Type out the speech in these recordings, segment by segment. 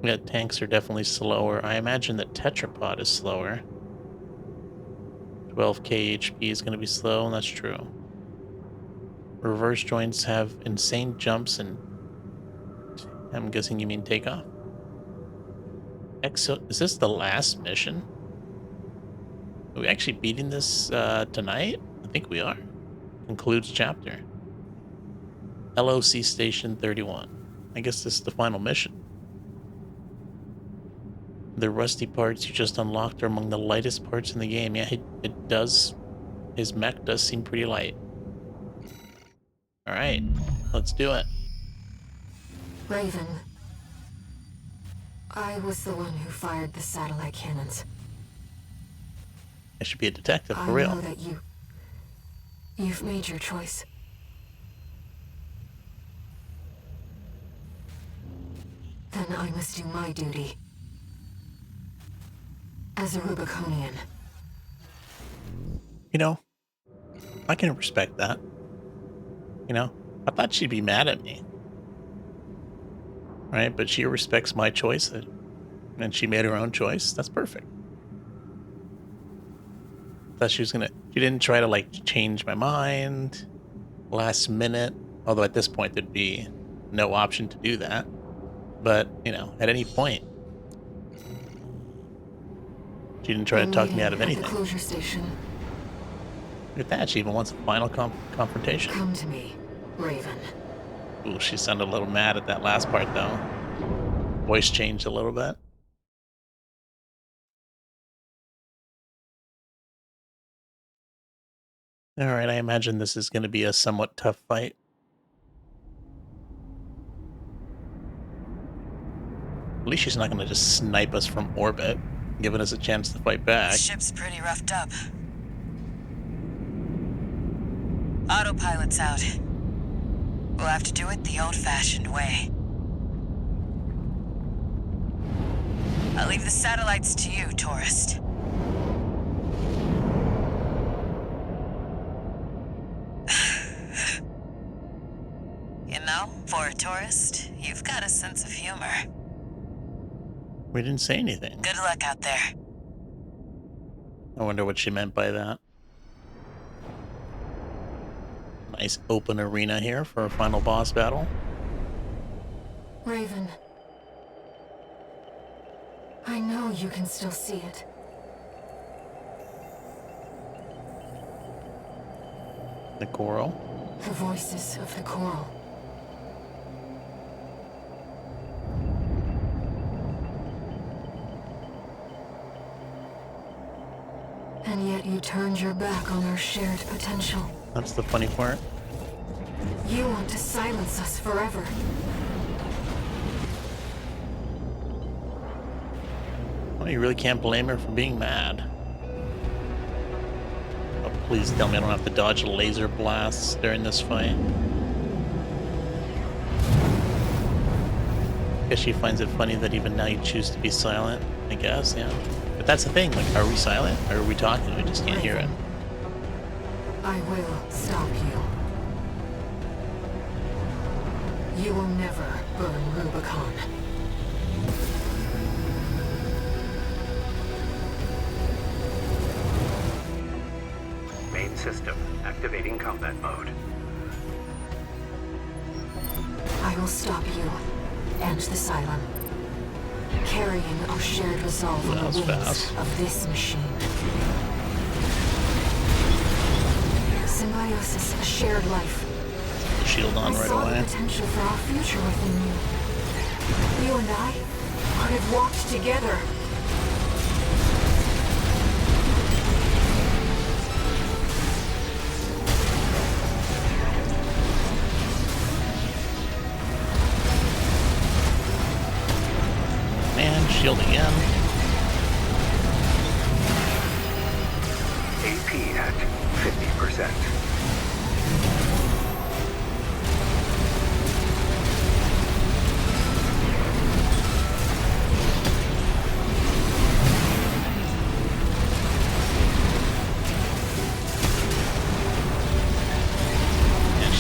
Yeah, tanks are definitely slower. I imagine that tetrapod is slower. 12k HP is going to be slow, and that's true. Reverse joints have insane jumps, and I'm guessing you mean takeoff. Is this the last mission? Are we actually beating this tonight? I think we are. Concludes chapter. LOC Station 31. I guess this is the final mission. The rusty parts you just unlocked are among the lightest parts in the game. Yeah, it does. His mech does seem pretty light. All right, let's do it. Raven. I was the one who fired the satellite cannons. I should be a detective for I real. know that you've made your choice. Then I must do my duty. As a Rubiconian. You know, I can respect that. You know, I thought she'd be mad at me. Right? But she respects my choice, and she made her own choice. That's perfect. Thought she didn't try to like change my mind last minute. Although at this point there'd be no option to do that. But, you know, at any point, she didn't try to talk me out of anything. At the closure station. Look at that, she even wants a final confrontation. Come to me, Raven. Ooh, she sounded a little mad at that last part, though. Voice changed a little bit. Alright, I imagine this is going to be a somewhat tough fight. At least she's not going to just snipe us from orbit, giving us a chance to fight back. The ship's pretty roughed up. Autopilot's out. We'll have to do it the old-fashioned way. I'll leave the satellites to you, tourist. You know, for a tourist, you've got a sense of humor. We didn't say anything. Good luck out there. I wonder what she meant by that. Nice open arena here for a final boss battle. Raven. I know you can still see it. The coral. The voices of the coral. And yet you turned your back on our shared potential. That's the funny part. You want to silence us forever. Well, you really can't blame her for being mad. Oh, please tell me I don't have to dodge laser blasts during this fight. Guess she finds it funny that even now you choose to be silent, I guess, yeah. But that's the thing, like, are we silent? Or are we talking? We just can't hear it. I will stop you. You will never burn Rubicon. Main system activating combat mode. I will stop you and the Cylon. Carrying our shared resolve on the wings of this machine. Symbiosis, a shared life. Shield on right away. I saw the potential for our future within you. You and I could have walked together. Man, shield again. AP at 50%.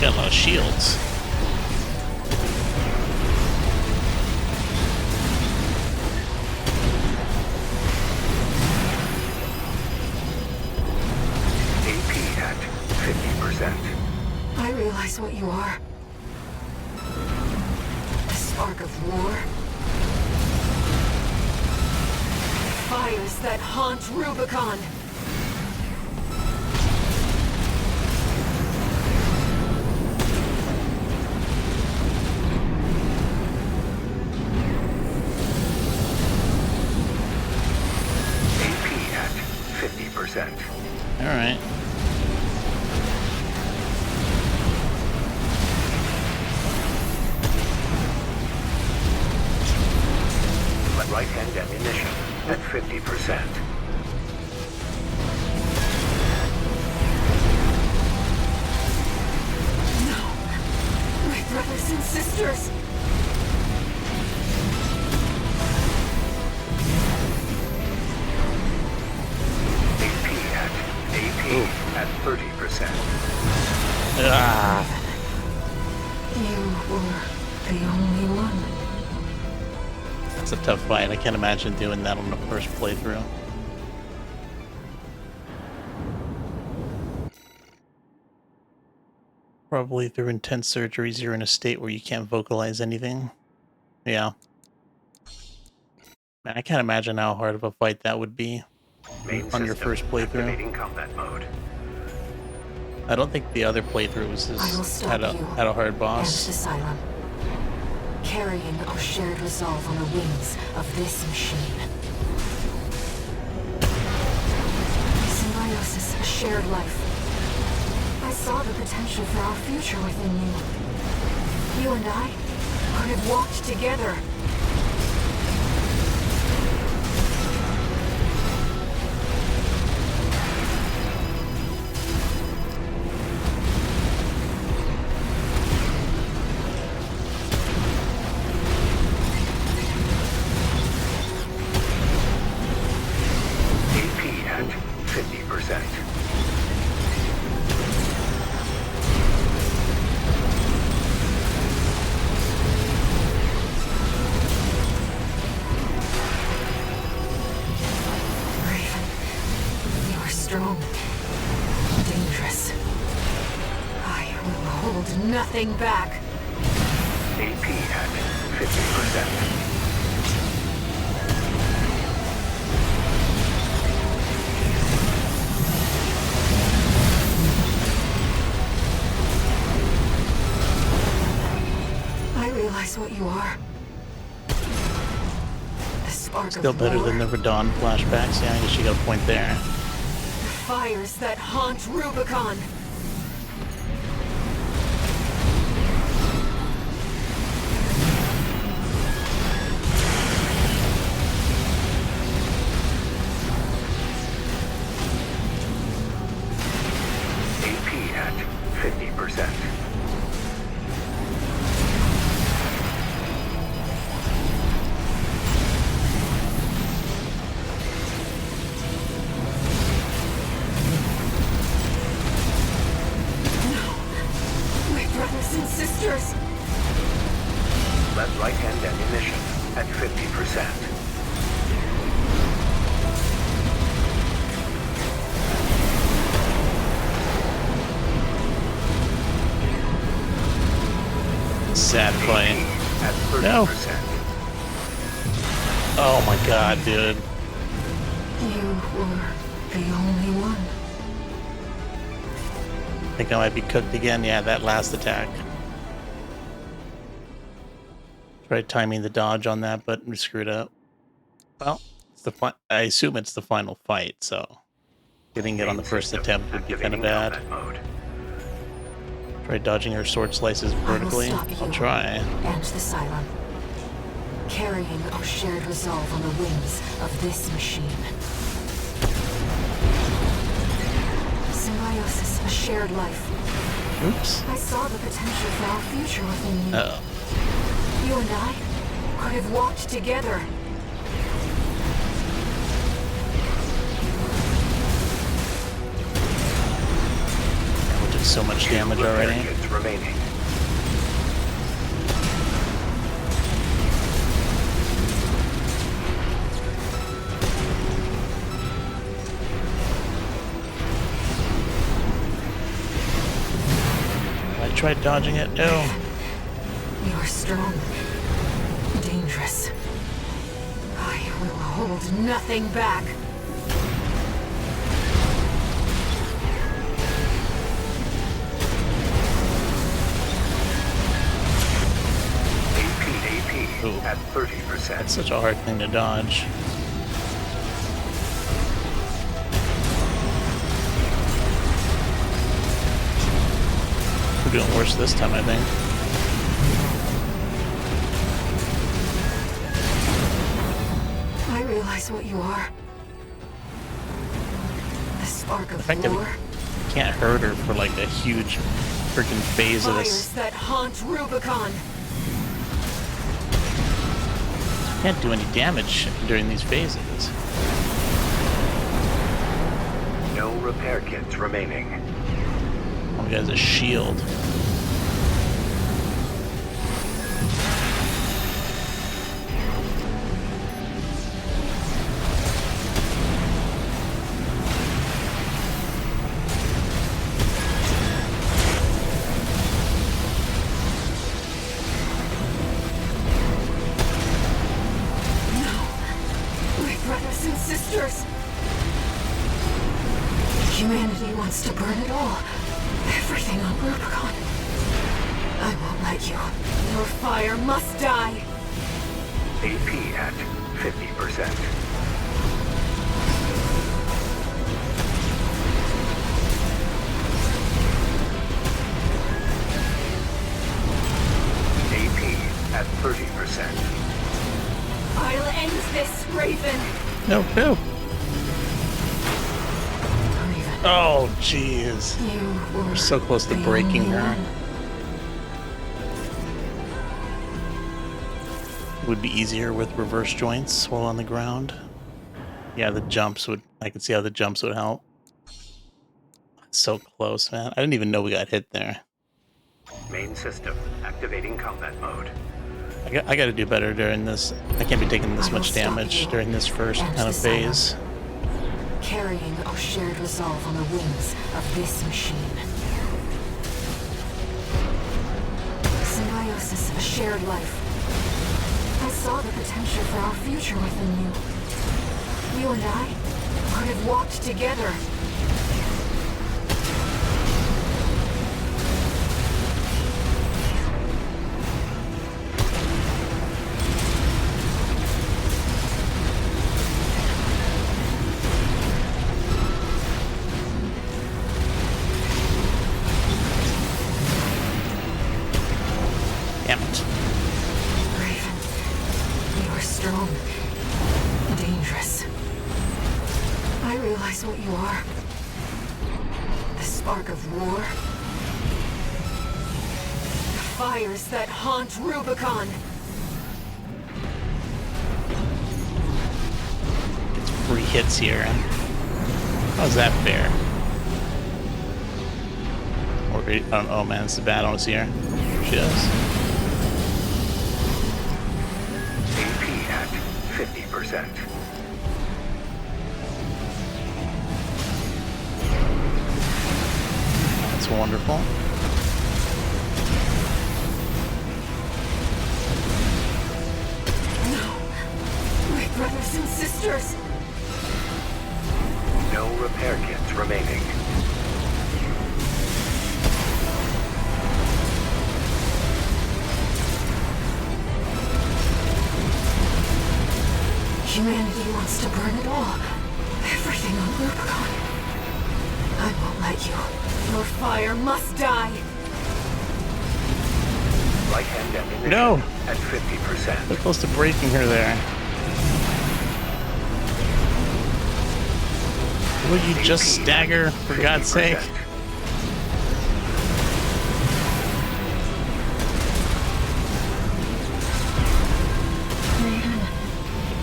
Got a lot of shields. realize what you are? The spark of war? Fires that haunt Rubicon! AP at 50%. All right. Right-hand ammunition at 50%. No! My brothers and sisters! AP at 30%. Ah. You were the only one. It's a tough fight. I can't imagine doing that on the first playthrough. Probably through intense surgeries, you're in a state where you can't vocalize anything. Yeah. Man, I can't imagine how hard of a fight that would be Main on your system first playthrough. activating combat mode. I don't think the other playthroughs I will stop you had a hard and boss. this island. Carrying our shared resolve on the wings of this machine. Symbiosis, a shared life. I saw the potential for our future within you. You and I could have walked together. AP at 50%. Raven, you are strong, dangerous. I will hold nothing back. AP at 50%. I realize what you are. The spark Still of better war. than Never Dawn flashbacks. Yeah, I guess you got a point there. Fires that haunt Rubicon. AP at 50%. My brothers and sisters. Left right-hand ammunition at 50%. Sad fight. At 30%. No. Oh my god, dude. You were the only one. I think I might be cooked again. Yeah, that last attack. Tried timing the dodge on that, but we screwed up. Well, it's I assume it's the final fight, so getting it on the first attempt would be kind of bad. Try dodging her sword slices vertically. I'll try. And the Cylon. Carrying our shared resolve on the wings of this machine. Symbiosis, a shared life. Oops. I saw the potential for our future within you. Uh-oh. You and I could have walked together. We did so much damage already. Remaining. tried dodging it. No. You are strong. Dangerous. I will hold nothing back. AP Ooh. at 30%. That's such a hard thing to dodge. We're doing worse this time, I think. I realize what you are. The spark of fact that we war. can't hurt her for like a huge freaking phase of Fires this. that haunt Rubicon. Can't do any damage during these phases. No repair kits remaining. Oh, he has a shield. Brothers and sisters. Humanity wants to burn it all. Everything on Rubicon. I won't let you. Your fire must die. AP at 50%. AP at 30%. I'll end this, Raven. No, no. Raven, Oh, jeez. you were We're so close to the breaking only her. one. It would be easier with reverse joints while on the ground. Yeah, the jumps would. I could see how the jumps would help. So close, man. I didn't even know we got hit there. Main system activating combat mode. I got to do better during this. I can't be taking this I will much stop damage you during this first and kind of the silence. phase. Carrying our shared resolve on the wings of this machine. Symbiosis of a shared life. I saw the potential for our future within you. You and I could have walked together. Damn it. Raven, you are strong, dangerous. I realize what you are. The spark of war. The fires that haunt Rubicon. It's free hits here. How's that fair? Or, oh man, it's the bad one here. She does. AP at 50%. That's wonderful. No, my brothers and sisters. No repair kits remaining. Humanity wants to burn it all. Everything on Rubicon. I won't let you. Your fire must die. Right hand ammunition No. at 50%. We're close to breaking her there. Will you just AP, stagger, for God's sake? 50%.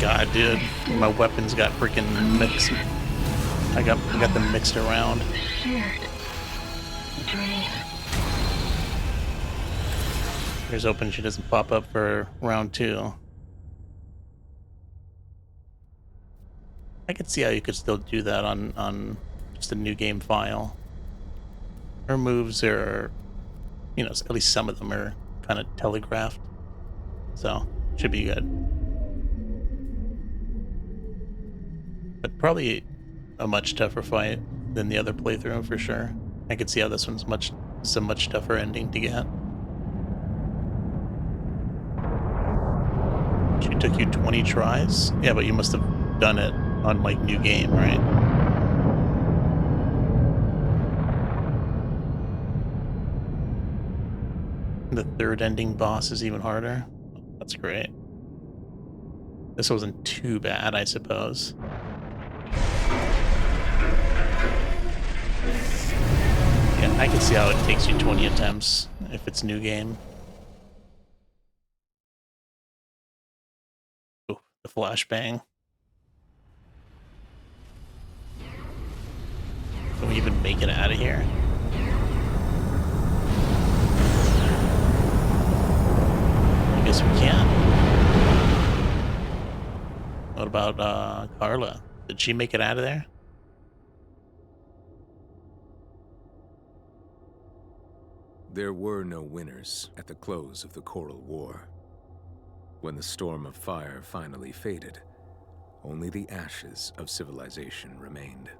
God, dude, my weapons got freaking mixed. I got them mixed around. Here's hoping she doesn't pop up for round 2. I could see how you could still do that on just a new game file. Her moves are You know, at least some of them are kind of telegraphed. So, should be good. But probably a much tougher fight than the other playthrough for sure. I could see how this one's a much tougher ending to get. She took you 20 tries? Yeah, but you must have done it on like new game, right? The third ending boss is even harder. That's great. This wasn't too bad, I suppose. Yeah, I can see how it takes you 20 attempts if it's new game. Ooh, the flashbang. Can we even make it out of here? I guess we can. What about Carla? Did she make it out of there? There were no winners at the close of the Coral War. When the storm of fire finally faded, only the ashes of civilization remained.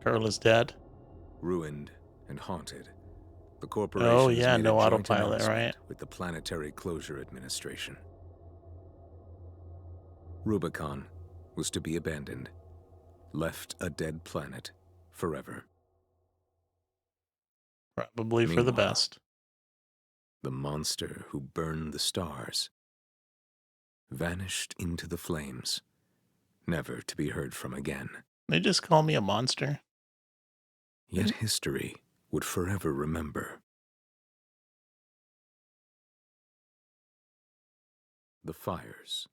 Carla's dead. Ruined and haunted, the corporation yeah, made no a joint autopilot, announcement right? with the Planetary Closure Administration. Rubicon was to be abandoned, left a dead planet forever. Probably for the Meanwhile, best. the monster who burned the stars vanished into the flames, never to be heard from again. They just call me a monster. Yet history would forever remember. The fires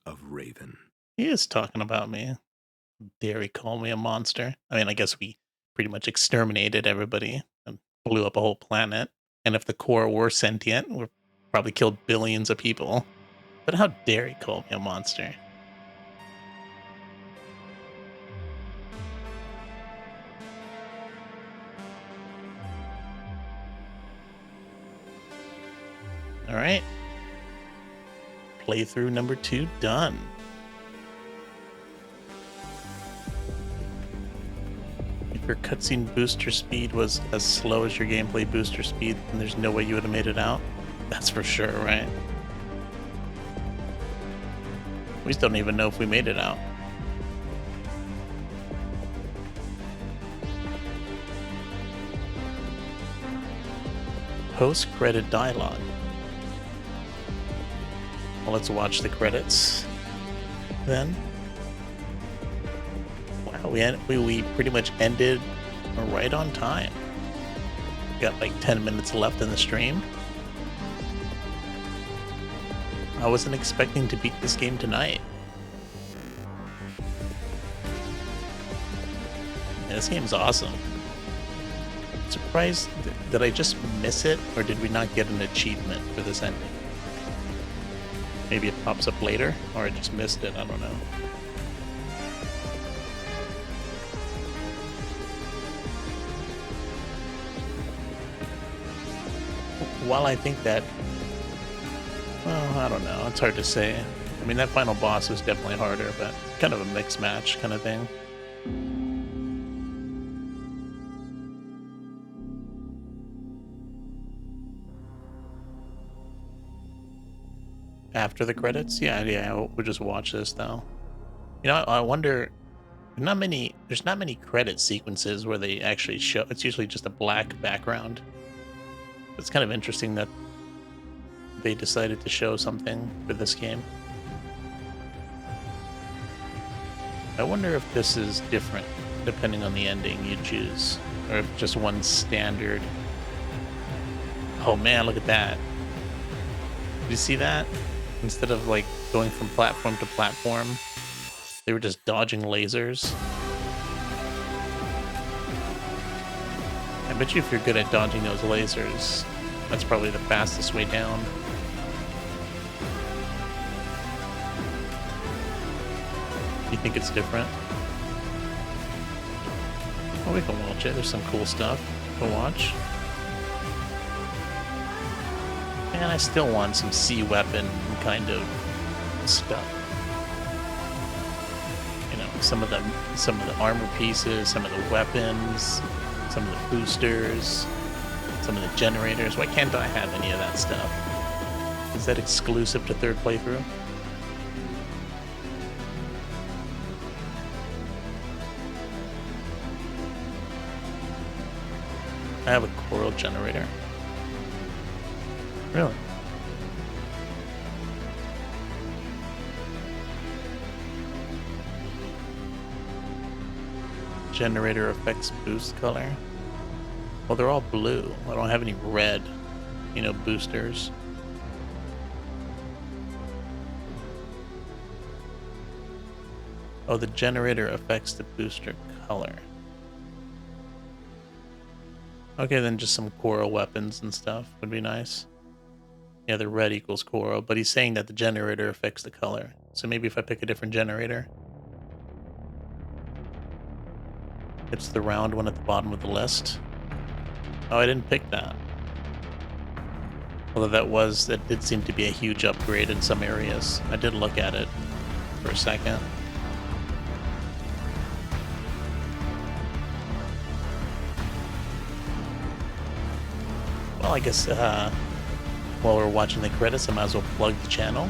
of Raven. He is talking about me. Dare he call me a monster? I mean, I guess we pretty much exterminated everybody and blew up a whole planet. And if the core were sentient, we've probably killed billions of people. But how dare he call me a monster? All right. Playthrough number 2 done. If your cutscene booster speed was as slow as your gameplay booster speed, then there's no way you would have made it out. That's for sure, right? We still don't even know if we made it out. Post-credit dialogue. Well, let's watch the credits then. Wow, we pretty much ended right on time. Got like 10 minutes left in the stream. I wasn't expecting to beat this game tonight. Yeah, this game's awesome. Surprised, did I just miss it, or did we not get an achievement for this ending? Maybe it pops up later, or I just missed it, I don't know. While I think that, well, I don't know, it's hard to say. I mean, that final boss was definitely harder, but kind of a mixed match kind of thing. After the credits? Yeah, we'll just watch this though. You know, I wonder, there's not many credit sequences where they actually show, it's usually just a black background. It's kind of interesting that they decided to show something for this game. I wonder if this is different depending on the ending you choose, or if just one standard. Oh man, look at that. Did you see that? Instead of like going from platform to platform, they were just dodging lasers. I bet you if you're good at dodging those lasers, that's probably the fastest way down. You think it's different? Oh, we can watch it. There's some cool stuff. to watch. And I still want some sea weapon kind of stuff. You know, some of the armor pieces, some of the weapons, some of the boosters, some of the generators. Why can't I have any of that stuff? Is that exclusive to third playthrough? I have a coral generator. Really? Generator effects boost color. Well, they're all blue. I don't have any red, you know, boosters. Oh, the generator affects the booster color. Okay, then just some coral weapons and stuff would be nice. Yeah, the red equals coral, but he's saying that the generator affects the color. So maybe if I pick a different generator. It's the round one at the bottom of the list. Oh, I didn't pick that. Although that did seem to be a huge upgrade in some areas. I did look at it for a second. Well, I guess while we're watching the credits, I might as well plug the channel.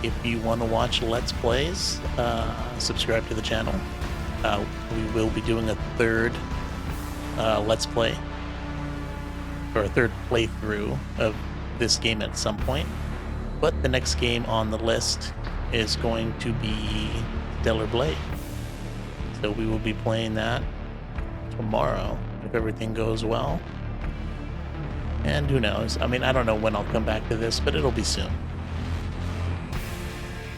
If you want to watch Let's Plays, subscribe to the channel. We will be doing a third Let's Play, or a third playthrough of this game at some point. But the next game on the list is going to be Stellar Blade. So we will be playing that tomorrow, if everything goes well. And who knows? I mean, I don't know when I'll come back to this, but it'll be soon.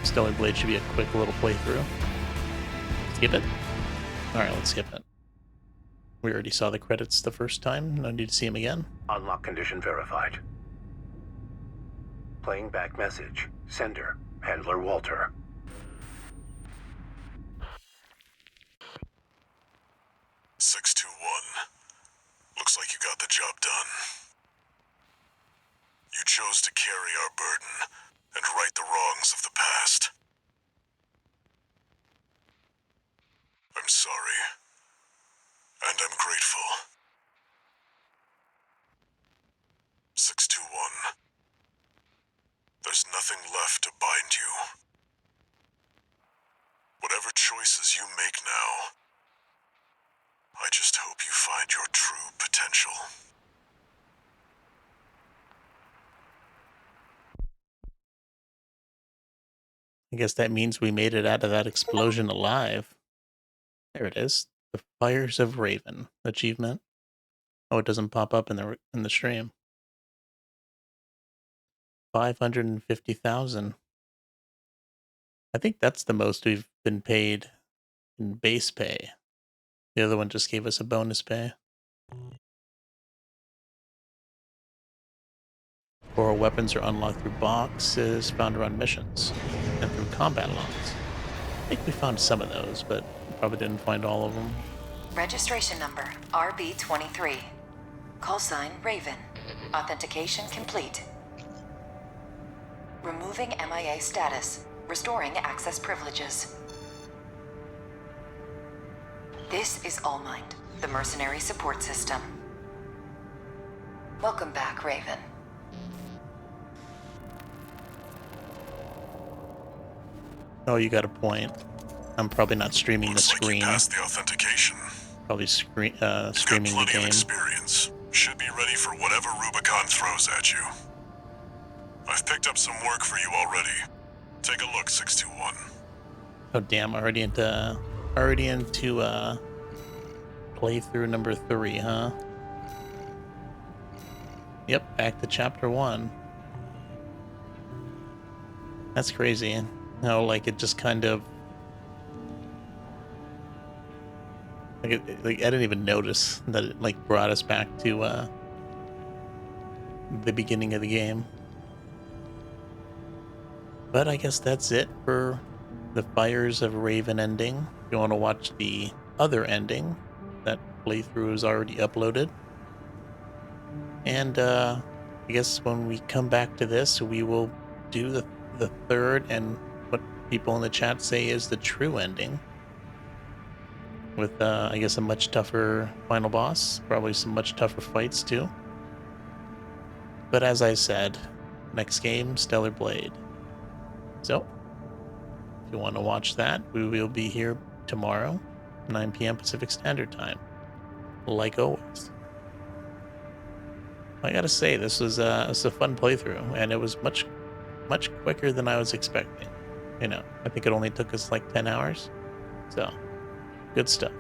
Stellar Blade should be a quick little playthrough. Skip it? Alright, let's skip it. We already saw the credits the first time. No need to see them again. Unlock condition verified. Playing back message. Sender, Handler Walter. Looks like you got the job done. You chose to carry our burden and right the wrongs of the past. I'm sorry. And I'm grateful. 621. There's nothing left to bind you. Whatever choices you make now, I just hope you find your true potential. I guess that means we made it out of that explosion alive. There it is. The Fires of Raven achievement. Oh, it doesn't pop up in the stream. 550,000. I think that's the most we've been paid in base pay. The other one just gave us a bonus pay. Coral weapons are unlocked through boxes found around missions and through combat logs. I think we found some of those, but probably didn't find all of them. Registration number RB23. Call sign Raven. Authentication complete. Removing MIA status. Restoring access privileges. This is Allmind, the mercenary support system. Welcome back, Raven. Oh, you got a point. I'm probably not streaming Looks the screen. Like you passed the authentication. Probably streaming the Got plenty of game. experience. Should be ready for whatever Rubicon throws at you. I've picked up some work for you already. Take a look, 621. Oh damn! Already into playthrough number 3, huh? Yep, back to chapter 1. That's crazy. How like it just kind of like I didn't even notice that it like brought us back to the beginning of the game. But I guess that's it for the Fires of Raven ending. If you want to watch the other ending, that playthrough is already uploaded. And I guess when we come back to this, we will do the third and what people in the chat say is the true ending. With, I guess, a much tougher final boss. Probably some much tougher fights, too. But as I said, next game, Stellar Blade. So, if you want to watch that, we will be here tomorrow, 9 p.m. Pacific Standard Time. Like always. I gotta say, this was a fun playthrough, and it was much quicker than I was expecting. You know, I think it only took us like 10 hours. So, good stuff.